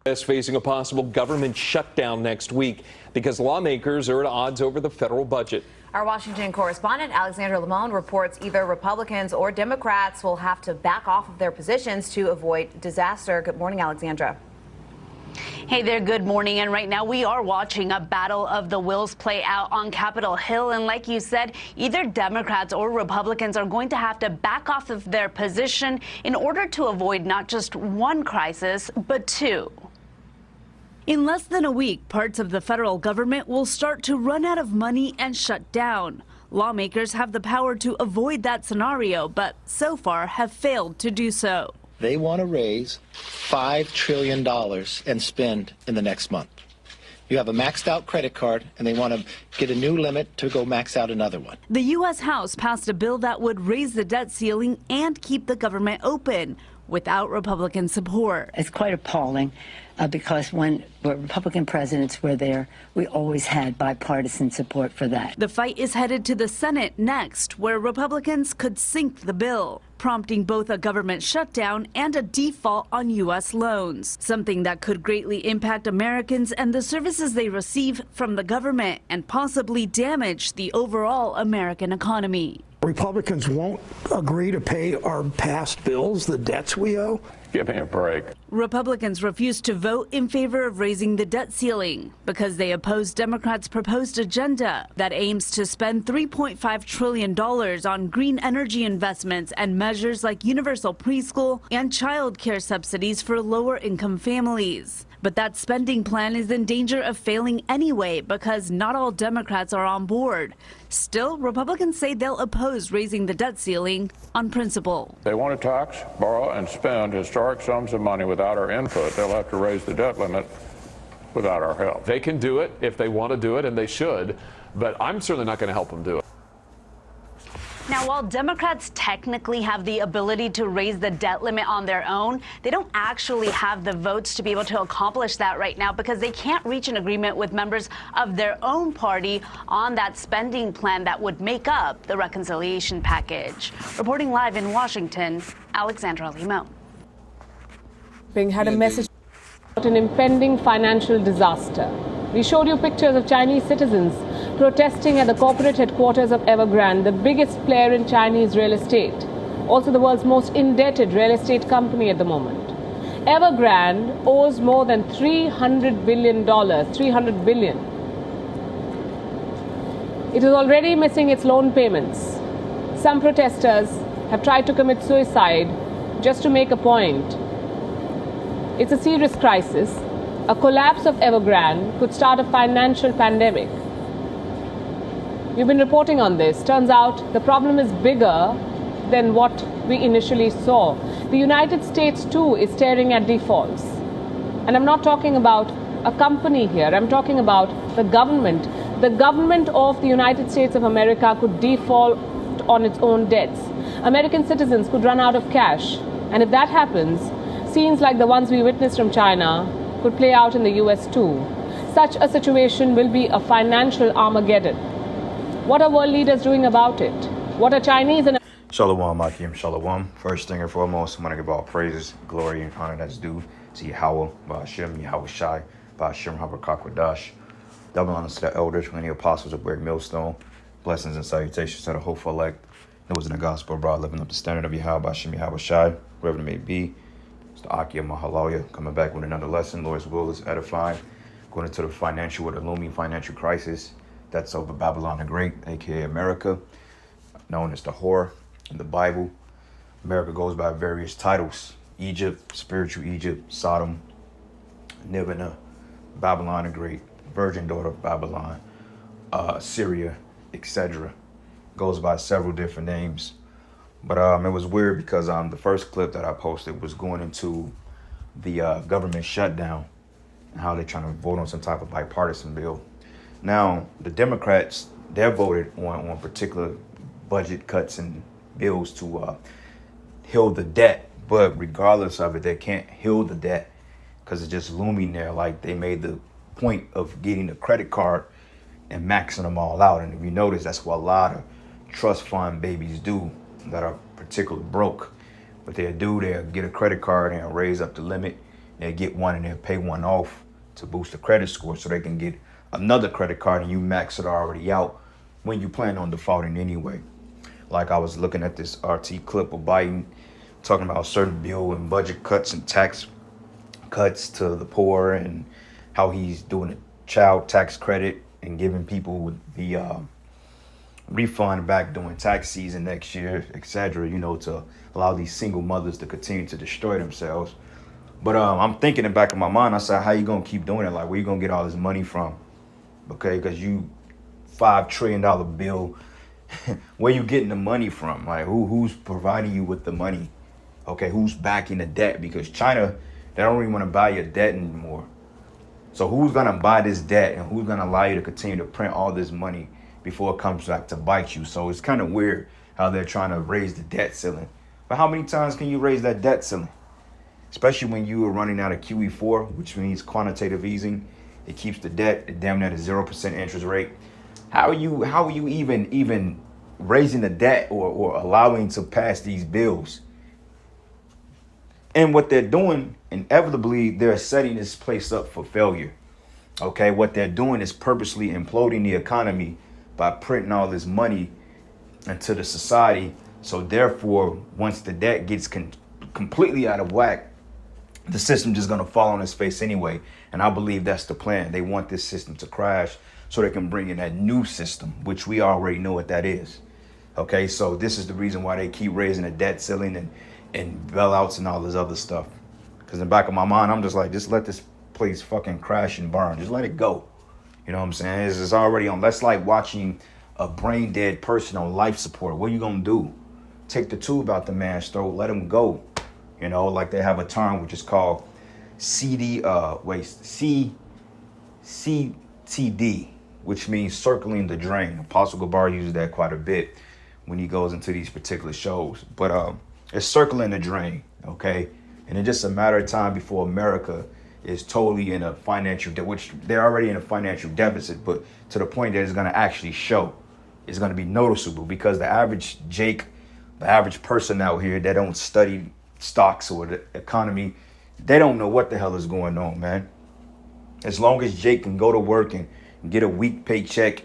is facing a possible government shutdown next week because lawmakers are at odds over the federal budget. Our Washington correspondent Alexandra Limon reports either Republicans or Democrats will have to back off of their positions to avoid disaster. Good morning, Alexandra. Hey there, good morning. And right now we are watching a battle of the wills play out on Capitol Hill. And like you said, either Democrats or Republicans are going to have to back off of their position in order to avoid not just one crisis, but two. In less than a week, parts of the federal government will start to run out of money and shut down. Lawmakers have the power to avoid that scenario, but so far have failed to do so. They want to raise $5 trillion and spend in the next month. You have a maxed out credit card, and they want to get a new limit to go max out another one. The U.S. House passed a bill that would raise the debt ceiling and keep the government open without Republican support. It's quite appalling because when Republican presidents were there, we always had bipartisan support for that. The fight is headed to the Senate next, where Republicans could sink the bill, prompting both a government shutdown and a default on U.S. loans, something that could greatly impact Americans and the services they receive from the government and possibly damage the overall American economy. Republicans won't agree to pay our past bills, the debts we owe. Give me a break. Republicans refused to vote in favor of raising the debt ceiling because they oppose Democrats' proposed agenda that aims to spend $3.5 trillion on green energy investments and measures like universal preschool and child care subsidies for lower-income families. But that spending plan is in danger of failing anyway because not all Democrats are on board. Still, Republicans say they'll oppose raising the debt ceiling on principle. They want to tax, borrow, and spend historic sums of money without our input. They'll have to raise the debt limit without our help. They can do it if they want to do it, and they should, but I'm certainly not going to help them do it. Now, while Democrats technically have the ability to raise the debt limit on their own, they don't actually have the votes to be able to accomplish that right now because they can't reach an agreement with members of their own party on that spending plan that would make up the reconciliation package. Reporting live in Washington, Alexandra Limon. Had a message about an impending financial disaster. We showed you pictures of Chinese citizens protesting at the corporate headquarters of Evergrande, the biggest player in Chinese real estate, also the world's most indebted real estate company at the moment. Evergrande owes more than $300 billion, $300 billion. It is already missing its loan payments. Some protesters have tried to commit suicide just to make a point. It's a serious crisis. A collapse of Evergrande could start a financial pandemic. We've been reporting on this. Turns out the problem is bigger than what we initially saw. The United States, too, is staring at defaults. And I'm not talking about a company here. I'm talking about the government. The government of the United States of America could default on its own debts. American citizens could run out of cash. And if that happens, scenes like the ones we witnessed from China could play out in the US too. Such a situation will be a financial Armageddon. What are world leaders doing about it? What are Chinese and Shalom, Akim, Shalom. First thing and foremost, I want to give all praises, glory, and honor that's due to Yahweh, Ba'ashem, Yahweh Shai, Ba'ashem, Habakkuk, double honors to the elders, and the apostles of Great Millstone. Blessings and salutations to the hopeful elect. Those in the gospel abroad, living up the standard of Yahweh, Ba'ashem, Yahweh Shai, wherever it may be. It's the Akim Mahalalia coming back with another lesson. Lord's will is edifying. Going into the financial or the looming financial crisis that's over Babylon the Great, aka America, known as the whore in the Bible. America goes by various titles: Egypt, spiritual Egypt, Sodom, Nineveh, Babylon the Great, virgin daughter of Babylon, Syria, etc. Goes by several different names. But it was weird because the first clip that I posted was going into the government shutdown and how they're trying to vote on some type of bipartisan bill. Now, the Democrats, they voted on particular budget cuts and bills to heal the debt. But regardless of it, they can't heal the debt because it's just looming there. Like, they made the point of getting the credit card and maxing them all out. And if you notice, that's what a lot of trust fund babies do that are particularly broke. What they'll do, they'll get a credit card and raise up the limit They get one and they'll pay one off to boost the credit score so they can get another credit card and you max it already out when you plan on defaulting anyway. Like I was looking at this RT clip of Biden talking about certain bill and budget cuts and tax cuts to the poor and how he's doing a child tax credit and giving people the refund back during tax season next year, etc., you know, to allow these single mothers to continue to destroy themselves. But I'm thinking in the back of my mind, I said, how you gonna keep doing it? Like, where you gonna get all this money from? Okay, because you $5 trillion bill, where you getting the money from? Like, who's providing you with the money? Okay, who's backing the debt? Because China, they don't even want to buy your debt anymore. So who's gonna buy this debt and who's gonna allow you to continue to print all this money before it comes back to bite you? So it's kind of weird how they're trying to raise the debt ceiling. But how many times can you raise that debt ceiling? Especially when you are running out of QE4, which means quantitative easing. It keeps the debt damn near at a 0% interest rate. How are you even raising the debt or allowing to pass these bills? And what they're doing, inevitably, they're setting this place up for failure. Okay, what they're doing is purposely imploding the economy by printing all this money into the society. So therefore, once the debt gets completely out of whack, the system just gonna fall on its face anyway. And I believe that's the plan. They want this system to crash so they can bring in that new system, which we already know what that is. Okay, so this is the reason why they keep raising the debt ceiling and bailouts and all this other stuff. Because in the back of my mind, I'm just like, just let this place fucking crash and burn. Just let it go. You know what I'm saying? It's already on. That's like watching a brain dead person on life support. What are you gonna do? Take the tube out the man's throat, let him go. You know, like they have a term which is called CTD, which means circling the drain. Apostle Gabar uses that quite a bit when he goes into these particular shows. But it's circling the drain, okay? And it's just a matter of time before America is totally in a financial debt, which they're already in a financial deficit, but to the point that it's going to actually show. It's going to be noticeable because the average Jake, the average person out here that don't study stocks or the economy, they don't know what the hell is going on, man. As long as Jake can go to work and get a week paycheck,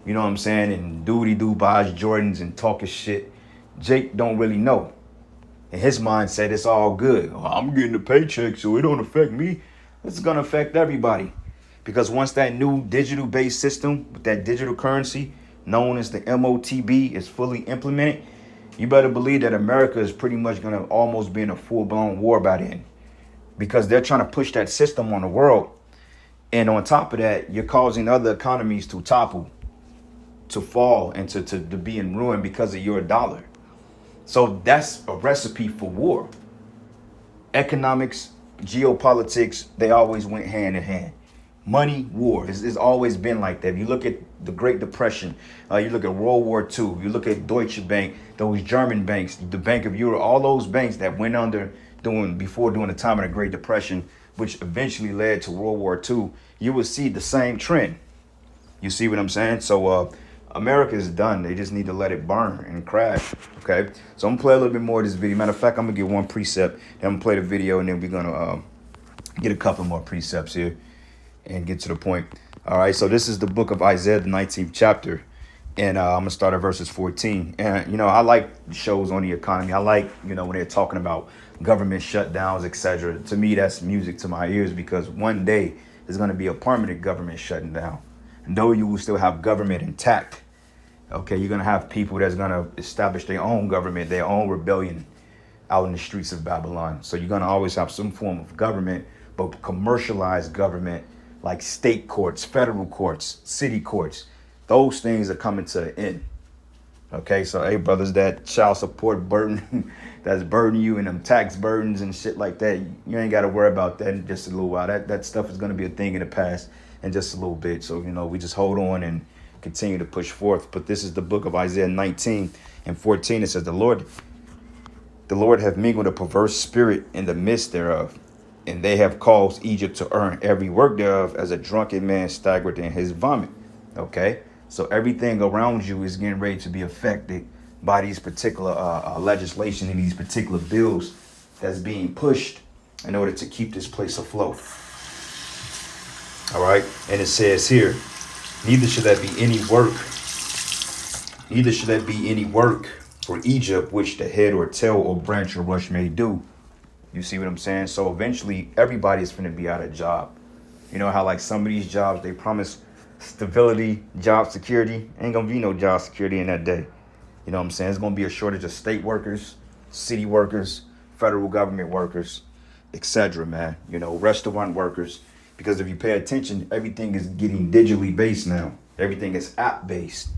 you know what I'm saying, and do buys Jordans and talk his shit, Jake don't really know. In his mindset, it's all good. Oh, I'm getting a paycheck, so it don't affect me. It's gonna affect everybody. Because once that new digital-based system with that digital currency known as the MOTB is fully implemented, you better believe that America is pretty much going to almost be in a full-blown war by then, because they're trying to push that system on the world. And on top of that, you're causing other economies to topple, to fall, and to be in ruin because of your dollar. So that's a recipe for war. Economics, geopolitics, they always went hand in hand. Money, war. It's always been like that. If you look at the Great Depression, you look at World War II, you look at Deutsche Bank, those German banks, the Bank of Europe, all those banks that went under during the time of the Great Depression, which eventually led to World War II, you will see the same trend. You see what I'm saying? So America is done. They just need to let it burn and crash. Okay. So I'm gonna play a little bit more of this video. Matter of fact, I'm gonna get one precept, then I'm gonna play the video, and then we're gonna get a couple more precepts here and get to the point. All right, so this is the book of Isaiah, the 19th chapter, and I'm gonna start at verses 14. And you know, I like shows on the economy. I like, you know, when they're talking about government shutdowns, etc. To me, that's music to my ears, because one day there's gonna be a permanent government shutting down, and though you will still have government intact, okay, you're gonna have people that's gonna establish their own government, their own rebellion out in the streets of Babylon. So you're gonna always have some form of government, but commercialized government, like state courts, federal courts, city courts. Those things are coming to an end. Okay, so hey brothers, that child support burden that's burdening you, and them tax burdens and shit like that, you ain't got to worry about that in just a little while. That stuff is going to be a thing in the past in just a little bit. So, you know, we just hold on and continue to push forth. But this is the book of Isaiah 19 and 14. It says, the Lord have mingled a perverse spirit in the midst thereof, and they have caused Egypt to earn every work thereof as a drunken man staggered in his vomit. Okay, so everything around you is getting ready to be affected by these particular legislation and these particular bills that's being pushed in order to keep this place afloat. All right, and it says here, neither should there be any work for Egypt, which the head or tail or branch or rush may do. You see what I'm saying? So eventually everybody's going to be out of job. You know how like some of these jobs, they promise stability, job security. Ain't going to be no job security in that day. You know what I'm saying? It's going to be a shortage of state workers, city workers, federal government workers, etc., man. You know, restaurant workers. Because if you pay attention, everything is getting digitally based now. Everything is app-based.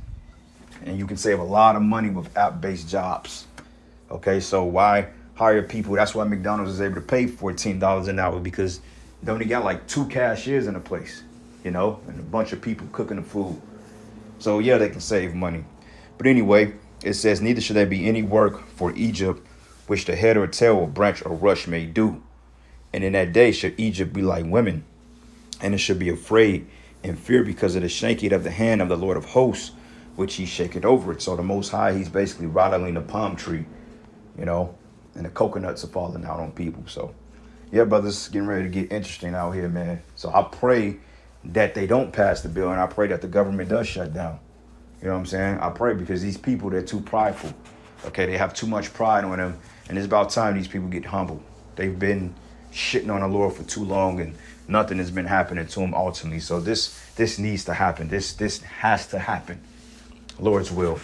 And you can save a lot of money with app-based jobs. Okay, so why hire people? That's why McDonald's is able to pay $14 an hour, because they only got like 2 cashiers in the place, you know, and a bunch of people cooking the food. So yeah, they can save money. But anyway, it says, neither should there be any work for Egypt, which the head or tail or branch or rush may do. And in that day should Egypt be like women, and it should be afraid and fear because of the shaking of the hand of the Lord of hosts, which he shaketh over it. So the Most High, he's basically rattling the palm tree, you know, and the coconuts are falling out on people. So yeah, brothers, it's getting ready to get interesting out here, man. So I pray that they don't pass the bill, and I pray that the government does shut down. You know what I'm saying? I pray, because these people, they're too prideful. Okay, they have too much pride on them, and it's about time these people get humble. They've been shitting on the Lord for too long, and nothing has been happening to them ultimately. So this needs to happen. This has to happen. Lord's will.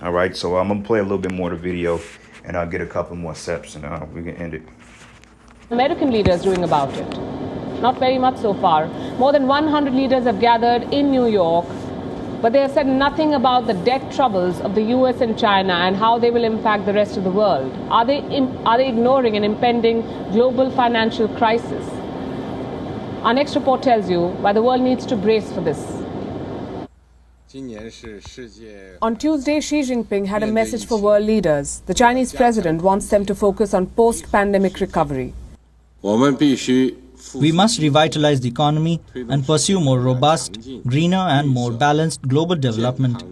All right, so I'm gonna play a little bit more of the video, and I'll get a couple more steps, and we can end it. American leaders doing about it? Not very much so far. More than 100 leaders have gathered in New York, but they have said nothing about the debt troubles of the US and China and how they will impact the rest of the world. Are they ignoring an impending global financial crisis? Our next report tells you why the world needs to brace for this. On Tuesday, Xi Jinping had a message for world leaders. The Chinese president wants them to focus on post-pandemic recovery. We must revitalize the economy and pursue more robust, greener and more balanced global development.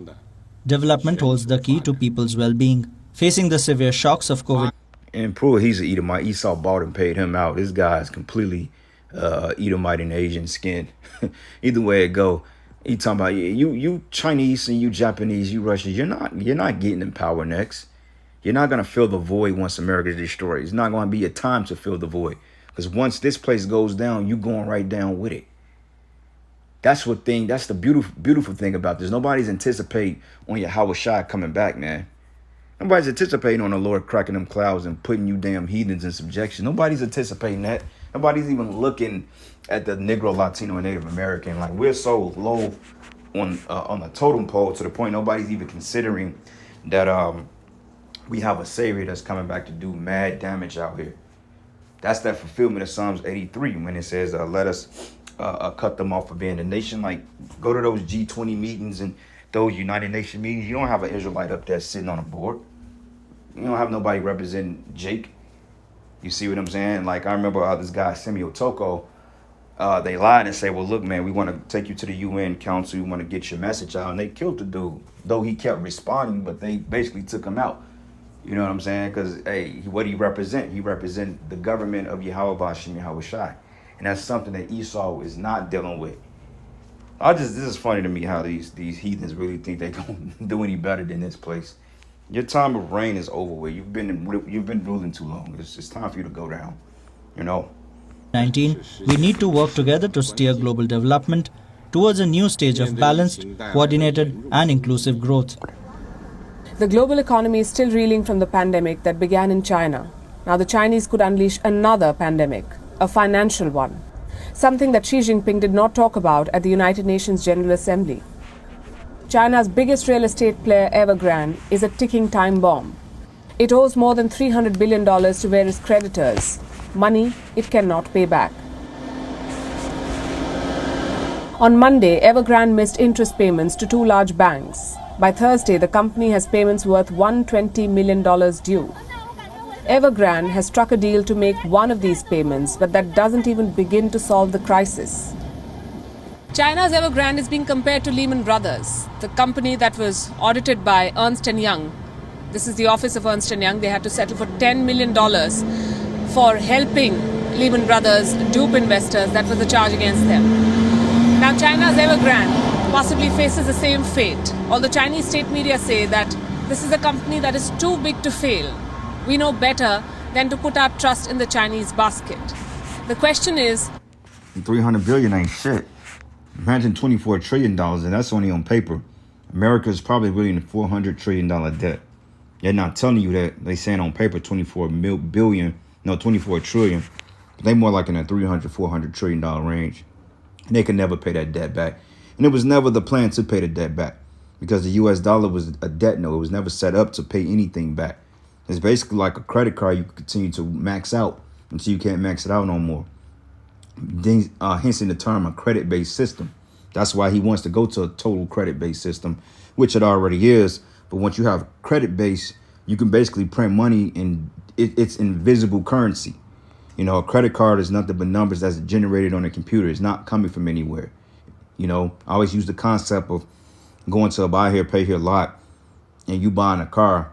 Development holds the key to people's well-being. Facing the severe shocks of COVID. And Pruitt, he's an Edomite. Esau bought and paid him out. This guy is completely Edomite and Asian skin. Either way it go, he talking about you Chinese and you Japanese, you Russians. You're not getting in power next. You're not gonna fill the void once America is destroyed. It's not gonna be a time to fill the void, because once this place goes down, you going right down with it. That's the beautiful thing about this. Nobody's anticipating on Yahweh Shai coming back, man. Nobody's anticipating on the Lord cracking them clouds and putting you damn heathens in subjection. Nobody's anticipating that. Nobody's even looking at the Negro, Latino, and Native American. Like, we're so low on the totem pole to the point nobody's even considering that we have a Savior that's coming back to do mad damage out here. That's that fulfillment of Psalms 83 when it says, let us cut them off for being a nation. Like, go to those G20 meetings and those United Nations meetings. You don't have an Israelite up there sitting on a board. You don't have nobody representing Jake. You see what I'm saying? Like, I remember this guy, Semio Toko, they lied and said, well, look, man, we want to take you to the UN Council. We want to get your message out. And they killed the dude, though he kept responding, but they basically took him out. You know what I'm saying? Because, hey, what he represent? He represent the government of Yahweh Bashim Yahweh Shai. And that's something that Esau is not dealing with. This is funny to me how these heathens really think they don't do any better than this place. Your time of reign is over with. You've been ruling too long. It's time for you to go down, you know. 19, we need to work together to steer global development towards a new stage of balanced, coordinated and inclusive growth. The global economy is still reeling from the pandemic that began in China. Now the Chinese could unleash another pandemic, a financial one, something that Xi Jinping did not talk about at the United Nations General Assembly. China's biggest real estate player, Evergrande, is a ticking time bomb. It owes more than $300 billion to various creditors, money it cannot pay back. On Monday, Evergrande missed interest payments to 2 large banks. By Thursday, the company has payments worth $120 million due. Evergrande has struck a deal to make one of these payments, but that doesn't even begin to solve the crisis. China's Evergrande is being compared to Lehman Brothers, the company that was audited by Ernst & Young. This is the office of Ernst & Young. They had to settle for $10 million for helping Lehman Brothers dupe investors. That was the charge against them. Now China's Evergrande possibly faces the same fate. Although Chinese state media say that this is a company that is too big to fail. We know better than to put our trust in the Chinese basket. The question is, 300 billion ain't shit. Imagine $24 trillion, and that's only on paper. America's probably really in a $400 trillion debt. They're not telling you that. They saying on paper 24 trillion. But they more like in a $300-400 trillion range. And they can never pay that debt back. And it was never the plan to pay the debt back, because the US dollar was a debt note. It was never set up to pay anything back. It's basically like a credit card you can continue to max out until you can't max it out no more. Hence in the term a credit-based system. That's why he wants to go to a total credit-based system, which it already is. But once you have credit-based, you can basically print money, and it's invisible currency. You know, a credit card is nothing but numbers that's generated on a computer. It's not coming from anywhere. You know, I always use the concept of going to a buy here, pay here lot, and you buying a car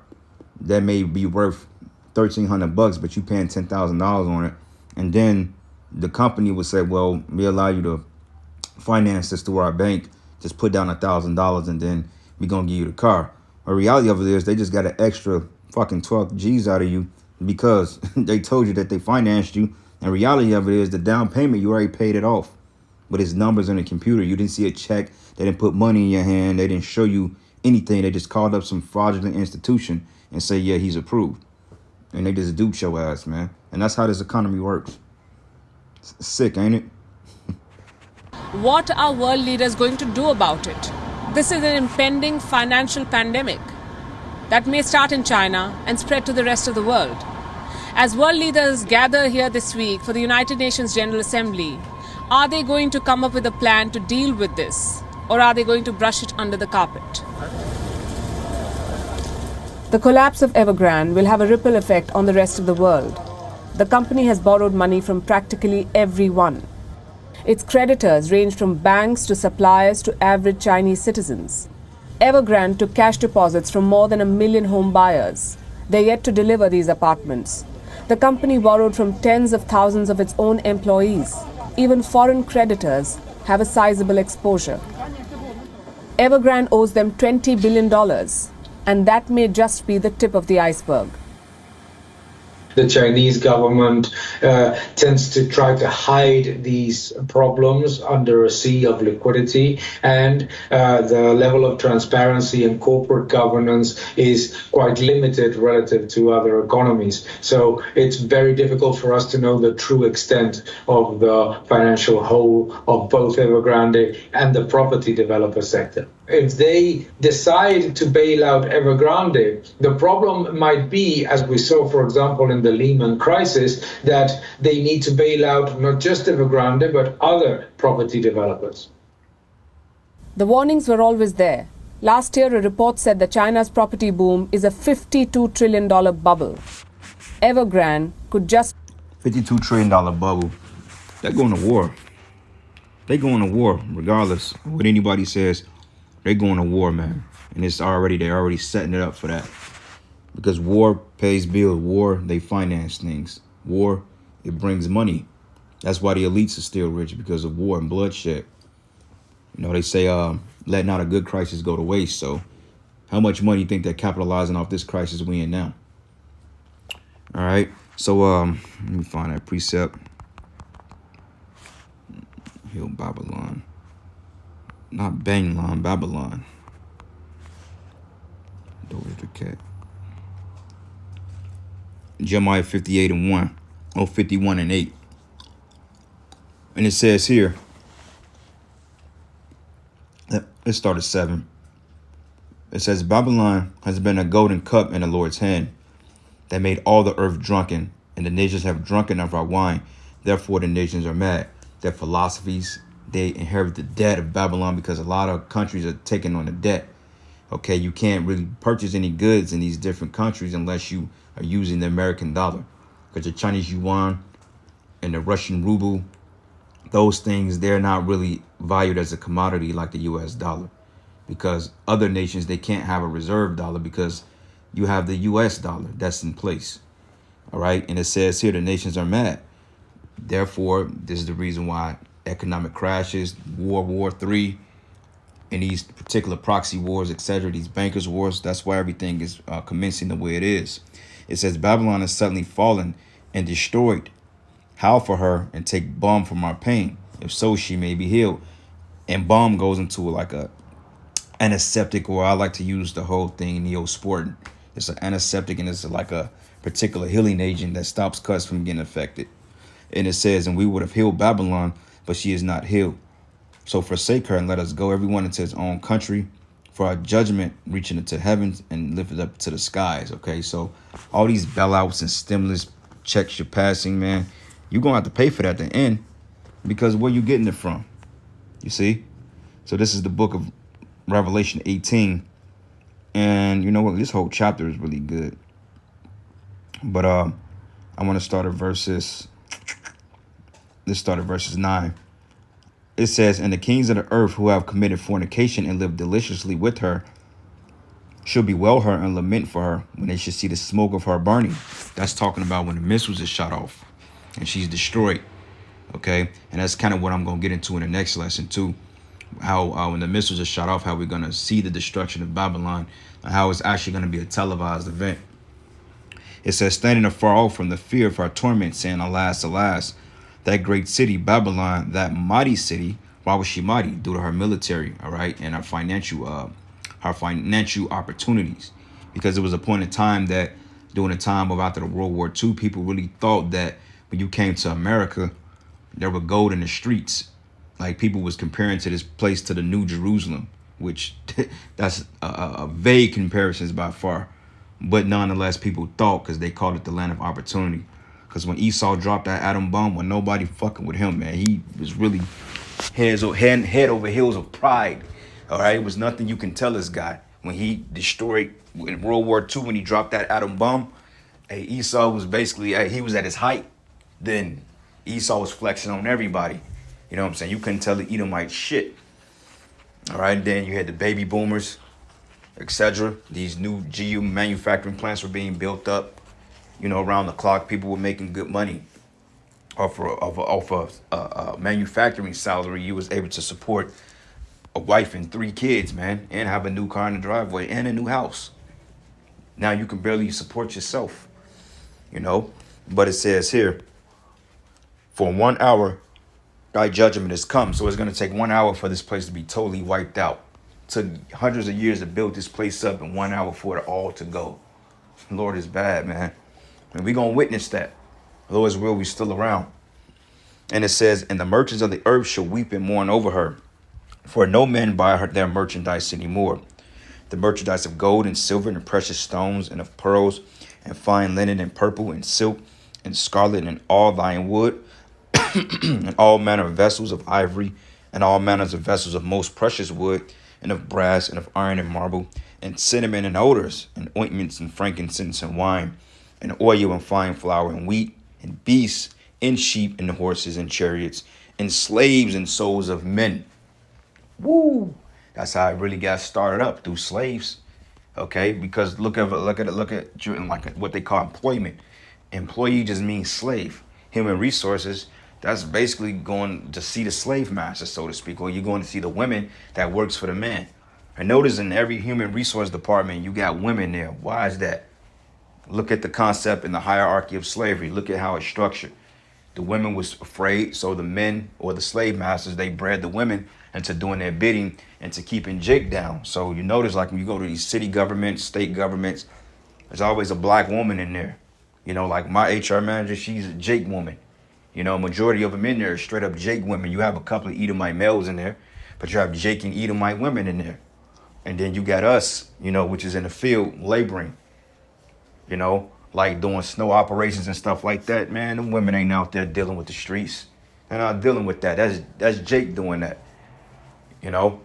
that may be worth $1,300, but you paying $10,000 on it. And then the company would say, well, we allow you to finance this through our bank. Just put down $1,000 and then we're going to give you the car. The reality of it is they just got an extra fucking 12 G's out of you because they told you that they financed you. And reality of it is the down payment, you already paid it off. But it's numbers on the computer. You didn't see a check. They didn't put money in your hand. They didn't show you anything. They just called up some fraudulent institution and say, yeah, he's approved. And they just duped your ass, man. And that's how this economy works. It's sick, ain't it? what are world leaders going to do about it? This is an impending financial pandemic that may start in China and spread to the rest of the world. As world leaders gather here this week for the United Nations General Assembly, are they going to come up with a plan to deal with this, or are they going to brush it under the carpet? The collapse of Evergrande will have a ripple effect on the rest of the world. The company has borrowed money from practically everyone. Its creditors range from banks to suppliers to average Chinese citizens. Evergrande took cash deposits from more than 1 million home buyers. They're yet to deliver these apartments. The company borrowed from tens of thousands of its own employees. Even foreign creditors have a sizable exposure. Evergrande owes them $20 billion, and that may just be the tip of the iceberg. The Chinese government tends to try to hide these problems under a sea of liquidity, and the level of transparency and corporate governance is quite limited relative to other economies. So it's very difficult for us to know the true extent of the financial hole of both Evergrande and the property developer sector. If they decide to bail out Evergrande, the problem might be, as we saw, for example, in the Lehman crisis, that they need to bail out not just Evergrande, but other property developers. The warnings were always there. Last year, a report said that China's property boom is a $52 trillion bubble. Evergrande could just... $52 trillion bubble. They're going to war. They're going to war, regardless of what anybody says. They're going to war, man. And they're already setting it up for that. Because war pays bills. War, they finance things. War, it brings money. That's why the elites are still rich, because of war and bloodshed. You know, they say, let not a good crisis go to waste. So how much money do you think they're capitalizing off this crisis we in now? All right. So let me find that precept. Heal Babylon. Not Babylon, Babylon. Doors the cat. Jeremiah 58:1. 51:8. And it says here, let's start at 7. It says, Babylon has been a golden cup in the Lord's hand that made all the earth drunken, and the nations have drunken of our wine. Therefore the nations are mad. Their philosophies, they inherit the debt of Babylon, because a lot of countries are taking on the debt. Okay, you can't really purchase any goods in these different countries unless you are using the American dollar. Because the Chinese yuan and the Russian ruble, those things, they're not really valued as a commodity like the US dollar. Because other nations, they can't have a reserve dollar because you have the US dollar that's in place. All right, and it says here the nations are mad. Therefore, this is the reason why economic crashes, War III, and these particular proxy wars, etc., these bankers' wars, that's why everything is commencing the way it is. It says, Babylon is suddenly fallen and destroyed. Howl for her and take balm from our pain. If so, she may be healed. And balm goes into like a antiseptic, or I like to use the whole thing Neosporin. It's an antiseptic, and it's like a particular healing agent that stops cuts from getting affected. And it says, and we would have healed Babylon, but she is not healed. So forsake her and let us go, everyone into his own country, for our judgment reaching into heavens and lifted up to the skies. Okay, so all these bailouts and stimulus checks you're passing, man, you're going to have to pay for that at the end, because where you getting it from? You see? So this is the book of Revelation 18. And you know what? This whole chapter is really good. But I want to start at verses. Let's start at verses 9. It says, and the kings of the earth who have committed fornication and lived deliciously with her shall bewail her and lament for her when they should see the smoke of her burning. That's talking about when the missiles are shot off and she's destroyed. Okay, and that's kind of what I'm going to get into in the next lesson too. How when the missiles are shot off, how we're going to see the destruction of Babylon, and how it's actually going to be a televised event. It says, standing afar off from the fear of our torment, saying, alas, alas, that great city, Babylon, that mighty city. Why was she mighty? Due to her military, all right, and her financial opportunities. Because it was a point in time that during the time of after the World War II, people really thought that when you came to America, there were gold in the streets. Like people was comparing to this place to the New Jerusalem, which that's a vague comparisons by far. But nonetheless, people thought, because they called it the land of opportunity. Because when Esau dropped that atom bomb, when nobody fucking with him, man, he was really head over heels of pride. All right, it was nothing you can tell this guy. When he destroyed in World War II, when he dropped that atom bomb, hey, Esau was basically, he was at his height. Then Esau was flexing on everybody. You know what I'm saying? You couldn't tell the Edomite shit. All right, then you had the baby boomers, etc. These new GU manufacturing plants were being built up. You know, around the clock, people were making good money off a manufacturing salary. You was able to support a wife and 3 kids, man, and have a new car in the driveway and a new house. Now you can barely support yourself, you know. But it says here, for 1 hour, thy judgment has come. So it's going to take 1 hour for this place to be totally wiped out. It took hundreds of years to build this place up, in 1 hour for it all to go. Lord is bad, man. And we're going to witness that. Lord's will, we still around. And it says, and the merchants of the earth shall weep and mourn over her, for no men buy their merchandise anymore. The merchandise of gold and silver and precious stones and of pearls and fine linen and purple and silk and scarlet and all thine wood and all manner of vessels of ivory and all manners of vessels of most precious wood and of brass and of iron and marble and cinnamon and odors and ointments and frankincense and wine and oil and fine flour and wheat and beasts and sheep and horses and chariots and slaves and souls of men. Woo! That's how it really got started up, through slaves. Okay, because look at like what they call employment. Employee just means slave. Human resources, that's basically going to see the slave master, so to speak, or you're going to see the women that works for the man. And notice in every human resource department, you got women there. Why is that? Look at the concept in the hierarchy of slavery. Look at how it's structured. The women was afraid, so the men or the slave masters, they bred the women into doing their bidding and to keeping Jake down. So you notice, like when you go to these city governments, state governments, there's always a black woman in there. You know, like my HR manager, she's a Jake woman. You know, majority of them in there are straight up Jake women. You have a couple of Edomite males in there, but you have Jake and Edomite women in there. And then you got us, you know, which is in the field laboring, you know, like doing snow operations and stuff like that. Man, the women ain't out there dealing with the streets. They're not dealing with that. That's Jake doing that, you know.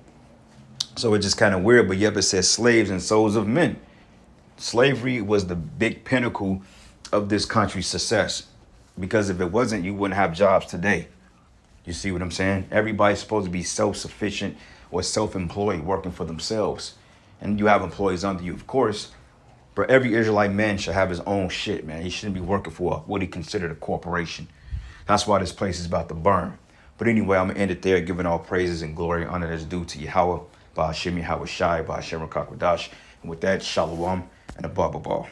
So it's just kind of weird, but yet it says slaves and souls of men. Slavery was the big pinnacle of this country's success, because if it wasn't, you wouldn't have jobs today. You see what I'm saying? Everybody's supposed to be self-sufficient or self-employed, working for themselves. And you have employees under you, of course, but every Israelite man should have his own shit, man. He shouldn't be working for what he considered a corporation. That's why this place is about to burn. But anyway, I'm going to end it there, giving all praises and glory and honor that's due to Yahweh, Ba'ashem Yahweh Shai, Ba'ashem Rakakwadash. And with that, Shalom and a Baba Ball.